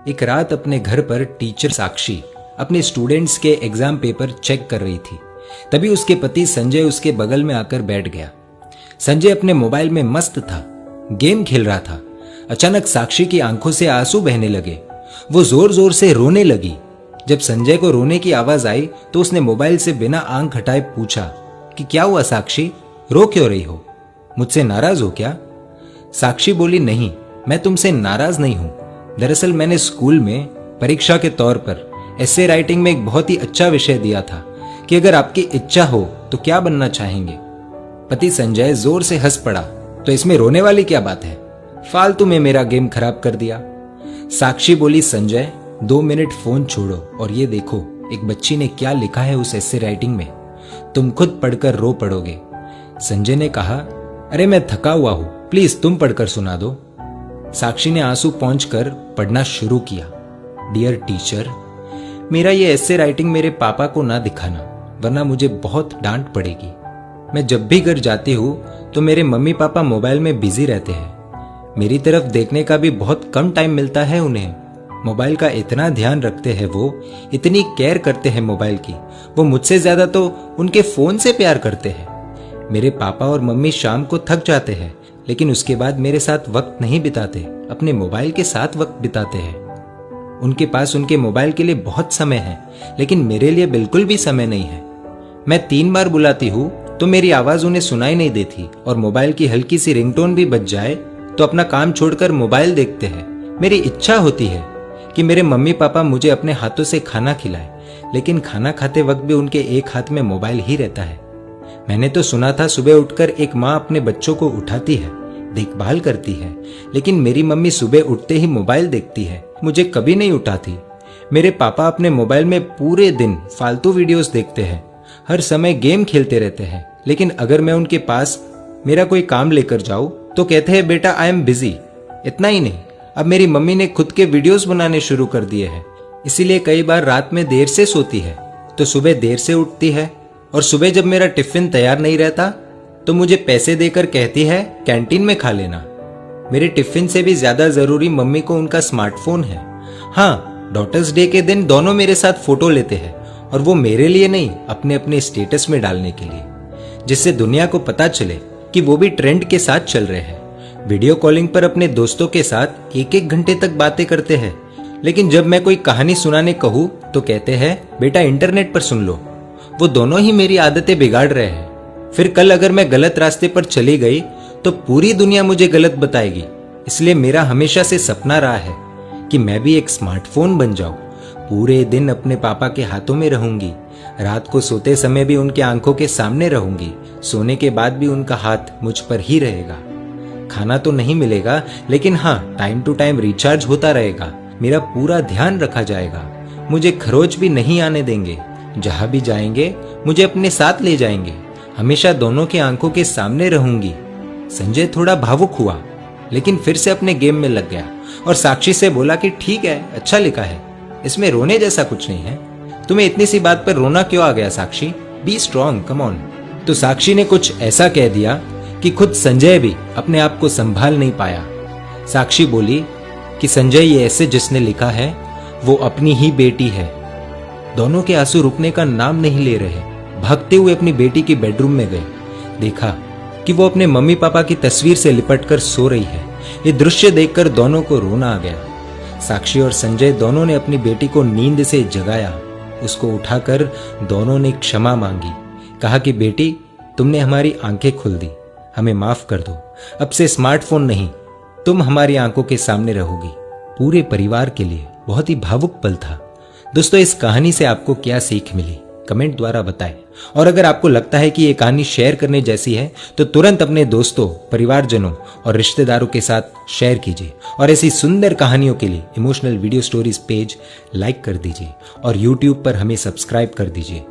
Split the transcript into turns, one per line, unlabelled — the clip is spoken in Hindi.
एक रात अपने घर पर टीचर साक्षी अपने स्टूडेंट्स के एग्जाम पेपर चेक कर रही थी। तभी उसके पति संजय उसके बगल में आकर बैठ गया। संजय अपने मोबाइल में मस्त था, गेम खेल रहा था। अचानक साक्षी की आंखों से आंसू बहने लगे। वो जोर जोर से रोने लगी। जब संजय को रोने की आवाज आई तो उसने मोबाइल से बिना आंख हटाए पूछा कि क्या हुआ साक्षी, रो क्यों रही हो? मुझसे नाराज हो क्या? साक्षी बोली, नहीं, मैं तुमसे नाराज नहीं हूं। दरअसल मैंने स्कूल में परीक्षा के तौर पर एसे राइटिंग में एक बहुत ही अच्छा विषय दिया था कि अगर आपकी इच्छा हो तो क्या बनना चाहेंगे। पति संजय जोर से हंस पड़ा। तो इसमें रोने वाली क्या बात है? फालतू में मेरा गेम खराब कर दिया। साक्षी बोली, संजय 2 मिनट फोन छोड़ो और ये देखो एक बच्ची ने क्या लिखा है उस एसे राइटिंग में। तुम खुद पढ़कर रो पड़ोगे। संजय ने कहा, अरे मैं थका हुआ हूं, प्लीज तुम पढ़कर सुना दो। साक्षी ने आंसू पोंछकर पढ़ना शुरू किया। डियर टीचर, मेरा ये एसे राइटिंग मेरे पापा को ना दिखाना, वरना मुझे बहुत डांट पड़ेगी। मैं जब भी घर जाती हूँ तो मेरे मम्मी पापा मोबाइल में बिजी रहते हैं। मेरी तरफ देखने का भी बहुत कम टाइम मिलता है उन्हें। मोबाइल का इतना ध्यान रखते हैं वो, इतनी केयर करते हैं मोबाइल की। वो मुझसे ज्यादा तो उनके फोन से प्यार करते हैं। मेरे पापा और मम्मी शाम को थक जाते हैं, लेकिन उसके बाद मेरे साथ वक्त नहीं बिताते, अपने मोबाइल के साथ वक्त बिताते हैं। उनके पास उनके मोबाइल के लिए बहुत समय है, लेकिन मेरे लिए बिल्कुल भी समय नहीं है। मैं 3 बार बुलाती हूँ तो मेरी आवाज उन्हें सुनाई नहीं देती और मोबाइल की हल्की सी रिंगटोन भी बज जाए तो अपना काम छोड़कर मोबाइल देखते हैं। मेरी इच्छा होती है कि मेरे मम्मी पापा मुझे अपने हाथों से खाना खिलाए, लेकिन खाना खाते वक्त भी उनके एक हाथ में मोबाइल ही रहता है। मैंने तो सुना था सुबह उठकर एक माँ अपने बच्चों को उठाती है, देखभाल करती है, लेकिन मेरी मम्मी सुबह उठते ही मोबाइल देखती है, मुझे कभी नहीं उठाती। मेरे पापा अपने मोबाइल में पूरे दिन फालतू वीडियोस देखते हैं, हर समय गेम खेलते रहते हैं, लेकिन अगर मैं उनके पास मेरा कोई काम लेकर जाऊं तो कहते हैं बेटा आई एम बिजी। इतना ही नहीं, अब मेरी मम्मी ने खुद के वीडियोस बनाने शुरू कर दिए हैं, इसीलिए कई बार रात में देर से सोती है तो सुबह देर से उठती है। और सुबह जब मेरा टिफिन तैयार नहीं रहता तो मुझे पैसे देकर कहती है कैंटीन में खा लेना। मेरे टिफिन से भी ज्यादा जरूरी मम्मी को उनका स्मार्टफोन है। हाँ, डॉटर्स डे के दिन दोनों मेरे साथ फोटो लेते हैं, और वो मेरे लिए नहीं, अपने अपने स्टेटस में डालने के लिए, जिससे दुनिया को पता चले कि वो भी ट्रेंड के साथ चल रहे हैं। वीडियो कॉलिंग पर अपने दोस्तों के साथ 1-1 घंटे तक बातें करते हैं, लेकिन जब मैं कोई कहानी सुनाने कहूँ तो कहते हैं बेटा इंटरनेट पर सुन लो। वो दोनों ही मेरी आदतें बिगाड़ रहे हैं। फिर कल अगर मैं गलत रास्ते पर चली गई तो पूरी दुनिया मुझे गलत बताएगी। इसलिए मेरा हमेशा से सपना रहा है कि मैं भी एक स्मार्टफोन बन जाऊं। पूरे दिन अपने पापा के हाथों में रहूंगी, रात को सोते समय भी उनके आंखों के सामने रहूंगी, सोने के बाद भी उनका हाथ मुझ पर ही रहेगा। खाना तो नहीं मिलेगा, लेकिन हाँ, टाइम टू टाइम रिचार्ज होता रहेगा, मेरा पूरा ध्यान रखा जाएगा, मुझे खरोच भी नहीं आने देंगे। जहां भी जाएंगे मुझे अपने साथ ले जाएंगे, हमेशा दोनों की आंखों के सामने रहूंगी। संजय थोड़ा भावुक हुआ, लेकिन फिर से अपने गेम में लग गया और साक्षी से बोला कि ठीक है, अच्छा लिखा है, इसमें रोने जैसा कुछ नहीं है। तुम्हें इतनी सी बात पर रोना क्यों आ गया Sakshi? Be strong, come on. तो साक्षी ने कुछ ऐसा कह दिया कि खुद संजय भी अपने आप को संभाल नहीं पाया। साक्षी बोली कि संजय, ये ऐसे जिसने लिखा है वो अपनी ही बेटी है। दोनों के आंसू रुकने का नाम नहीं ले रहे। भागते हुए अपनी बेटी की बेडरूम में गए, देखा कि वो अपने मम्मी पापा की तस्वीर से लिपटकर सो रही है। ये दृश्य देखकर दोनों को रोना आ गया। साक्षी और संजय दोनों ने अपनी बेटी को नींद से जगाया। उसको उठाकर दोनों ने क्षमा मांगी, कहा कि बेटी, तुमने हमारी आंखें खोल दी, हमें माफ कर दो। अब से स्मार्टफोन नहीं, तुम हमारी आंखों के सामने रहोगी। पूरे परिवार के लिए बहुत ही भावुक पल था। दोस्तों, इस कहानी से आपको क्या सीख मिली, कमेंट द्वारा बताएं। और अगर आपको लगता है कि ये कहानी शेयर करने जैसी है तो तुरंत अपने दोस्तों, परिवारजनों और रिश्तेदारों के साथ शेयर कीजिए। और ऐसी सुंदर कहानियों के लिए emotional video stories page like कर दीजिए और YouTube पर हमें सब्सक्राइब कर दीजिए।